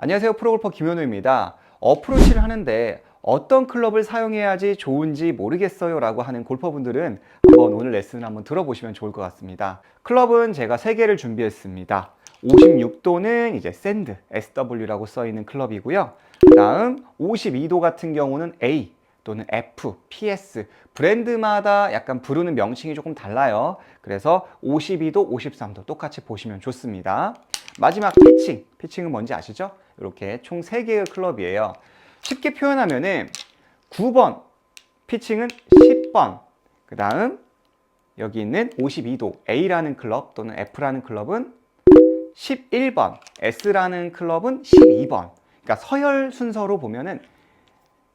안녕하세요. 프로골퍼 김현우입니다. 어프로치를 하는데 어떤 클럽을 사용해야지 좋은지 모르겠어요 라고 하는 골퍼분들은 한번 오늘 레슨을 한번 들어보시면 좋을 것 같습니다. 클럽은 제가 3개를 준비했습니다. 56도는 이제 샌드, SW라고 써있는 클럽이고요. 그 다음 52도 같은 경우는 A 또는 F, PS 브랜드마다 약간 부르는 명칭이 조금 달라요. 그래서 52도, 53도 똑같이 보시면 좋습니다. 마지막 피칭은 뭔지 아시죠? 이렇게 총 3개의 클럽이에요. 쉽게 표현하면은 9번 피칭은 10번, 그 다음 여기 있는 52도 A라는 클럽 또는 F라는 클럽은 11번, S라는 클럽은 12번. 그러니까 서열 순서로 보면은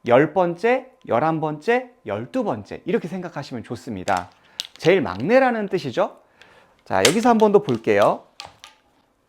10번째, 11번째, 12번째 이렇게 생각하시면 좋습니다. 제일 막내라는 뜻이죠. 자, 여기서 한 번 더 볼게요.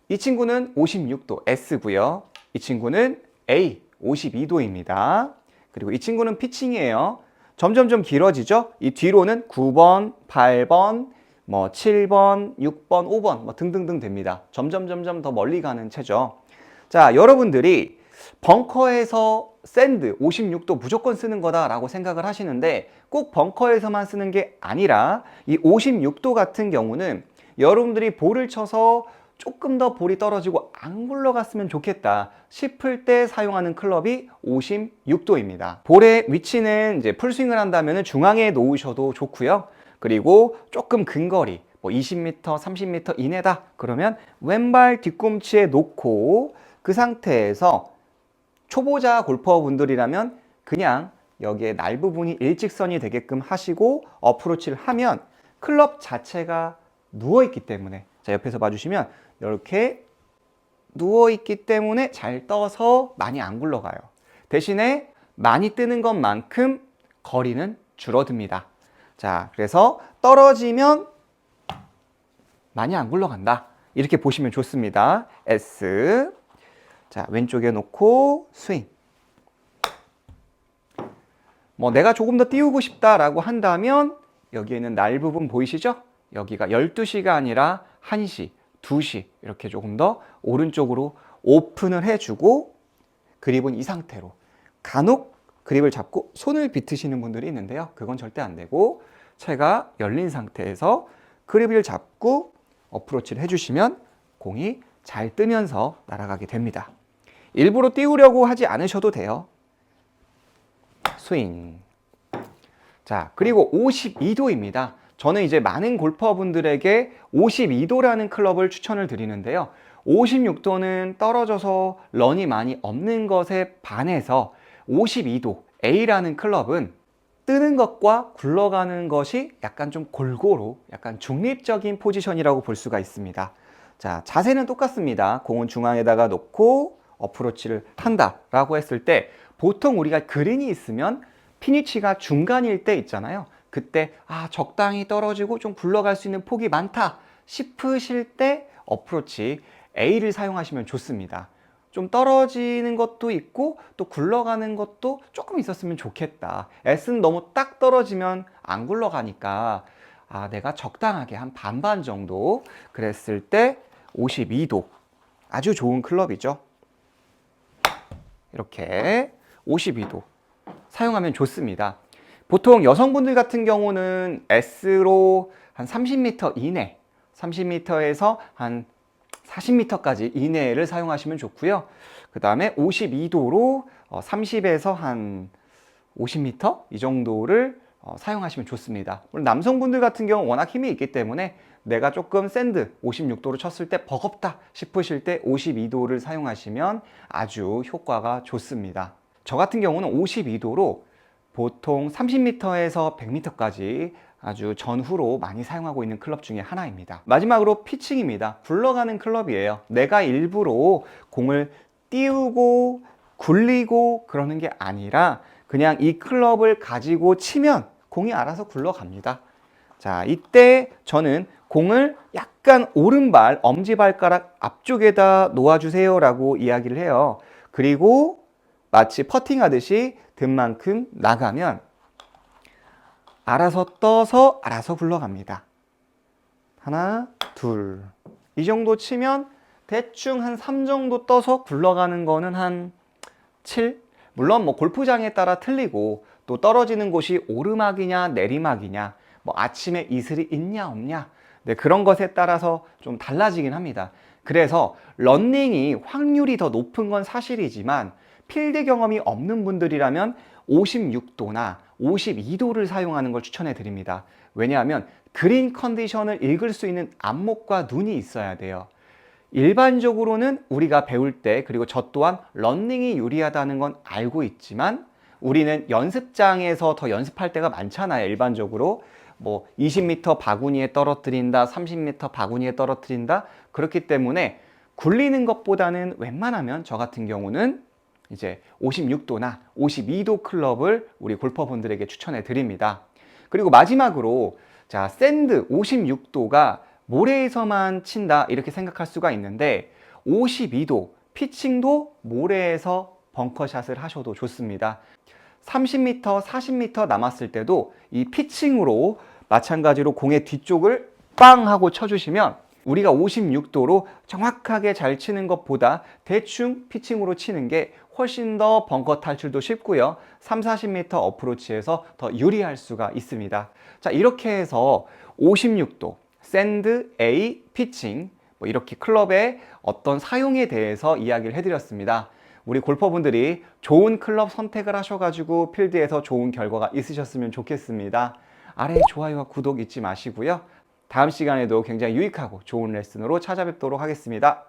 이 친구는 56도 S고요. 이 친구는 A 52도입니다. 그리고 이 친구는 피칭이에요. 점점 길어지죠? 이 뒤로는 9번, 8번, 7번, 6번, 5번 등등등 됩니다. 점점 더 멀리 가는 채죠. 자, 여러분들이 벙커에서 샌드 56도 무조건 쓰는 거다라고 생각을 하시는데 꼭 벙커에서만 쓰는 게 아니라 이 56도 같은 경우는 여러분들이 볼을 쳐서 조금 더 볼이 떨어지고 안 굴러갔으면 좋겠다 싶을 때 사용하는 클럽이 56도입니다. 볼의 위치는 이제 풀스윙을 한다면 중앙에 놓으셔도 좋고요. 그리고 조금 근거리 20m, 30m 이내다 그러면 왼발 뒤꿈치에 놓고 그 상태에서 초보자 골퍼분들이라면 그냥 여기에 날 부분이 일직선이 되게끔 하시고 어프로치를 하면 클럽 자체가 누워있기 때문에, 자 옆에서 봐주시면 이렇게 누워있기 때문에 잘 떠서 많이 안 굴러가요. 대신에 많이 뜨는 것만큼 거리는 줄어듭니다. 자, 그래서 떨어지면 많이 안 굴러간다 이렇게 보시면 좋습니다. S. 자, 왼쪽에 놓고 스윙. 내가 조금 더 띄우고 싶다라고 한다면 여기에는 날 부분 보이시죠? 여기가 12시가 아니라 1시, 2시 이렇게 조금 더 오른쪽으로 오픈을 해주고 그립은 이 상태로, 간혹 그립을 잡고 손을 비트시는 분들이 있는데요. 그건 절대 안 되고 채가 열린 상태에서 그립을 잡고 어프로치를 해주시면 공이 잘 뜨면서 날아가게 됩니다. 일부러 띄우려고 하지 않으셔도 돼요. 스윙. 자, 그리고 52도입니다. 저는 이제 많은 골퍼분들에게 52도라는 클럽을 추천을 드리는데요. 56도는 떨어져서 런이 많이 없는 것에 반해서 52도 A라는 클럽은 뜨는 것과 굴러가는 것이 약간 좀 골고루 약간 중립적인 포지션이라고 볼 수가 있습니다. 자, 자세는 똑같습니다. 공은 중앙에다가 놓고 어프로치를 한다라고 했을 때 보통 우리가 그린이 있으면 피니치가 중간일 때 있잖아요. 그때 적당히 떨어지고 좀 굴러갈 수 있는 폭이 많다 싶으실 때 어프로치 A를 사용하시면 좋습니다. 좀 떨어지는 것도 있고 또 굴러가는 것도 조금 있었으면 좋겠다. S는 너무 딱 떨어지면 안 굴러가니까 내가 적당하게 한 반반 정도 그랬을 때 52도 아주 좋은 클럽이죠. 이렇게 52도 사용하면 좋습니다. 보통 여성분들 같은 경우는 S로 한 30m 이내, 30m에서 한 40m까지 이내를 사용하시면 좋고요. 그 다음에 52도로 30에서 한 50m 이 정도를 사용하시면 좋습니다. 물론 남성분들 같은 경우 워낙 힘이 있기 때문에 내가 조금 샌드 56도로 쳤을 때 버겁다 싶으실 때 52도를 사용하시면 아주 효과가 좋습니다. 저 같은 경우는 52도로 보통 30m에서 100m까지 아주 전후로 많이 사용하고 있는 클럽 중에 하나입니다. 마지막으로 피칭입니다. 굴러가는 클럽이에요. 내가 일부러 공을 띄우고 굴리고 그러는 게 아니라 그냥 이 클럽을 가지고 치면 공이 알아서 굴러갑니다. 자, 이때 저는 공을 약간 오른발, 엄지발가락 앞쪽에다 놓아주세요 라고 이야기를 해요. 그리고 마치 퍼팅하듯이 든만큼 나가면 알아서 떠서 알아서 굴러갑니다. 하나, 둘. 이 정도 치면 대충 한 3 정도 떠서 굴러가는 거는 한 7? 물론 뭐 골프장에 따라 틀리고 또 떨어지는 곳이 오르막이냐 내리막이냐 뭐 아침에 이슬이 있냐 없냐 네, 그런 것에 따라서 좀 달라지긴 합니다. 그래서 러닝이 확률이 더 높은 건 사실이지만 필드 경험이 없는 분들이라면 56도나 52도를 사용하는 걸 추천해 드립니다. 왜냐하면 그린 컨디션을 읽을 수 있는 안목과 눈이 있어야 돼요. 일반적으로는 우리가 배울 때 그리고 저 또한 러닝이 유리하다는 건 알고 있지만 우리는 연습장에서 더 연습할 때가 많잖아요. 일반적으로 뭐 20m 바구니에 떨어뜨린다, 30m 바구니에 떨어뜨린다. 그렇기 때문에 굴리는 것보다는 웬만하면 저 같은 경우는 이제 56도나 52도 클럽을 우리 골퍼분들에게 추천해 드립니다. 그리고 마지막으로 자, 샌드 56도가 모래에서만 친다 이렇게 생각할 수가 있는데 52도 피칭도 모래에서 벙커샷을 하셔도 좋습니다. 30m, 40m 남았을 때도 이 피칭으로 마찬가지로 공의 뒤쪽을 빵 하고 쳐주시면 우리가 56도로 정확하게 잘 치는 것보다 대충 피칭으로 치는 게 훨씬 더 벙커 탈출도 쉽고요. 3, 40m 어프로치에서 더 유리할 수가 있습니다. 자, 이렇게 해서 56도, 샌드, A, 피칭 뭐 이렇게 클럽의 어떤 사용에 대해서 이야기를 해드렸습니다. 우리 골퍼분들이 좋은 클럽 선택을 하셔가지고 필드에서 좋은 결과가 있으셨으면 좋겠습니다. 아래 좋아요와 구독 잊지 마시고요. 다음 시간에도 굉장히 유익하고 좋은 레슨으로 찾아뵙도록 하겠습니다.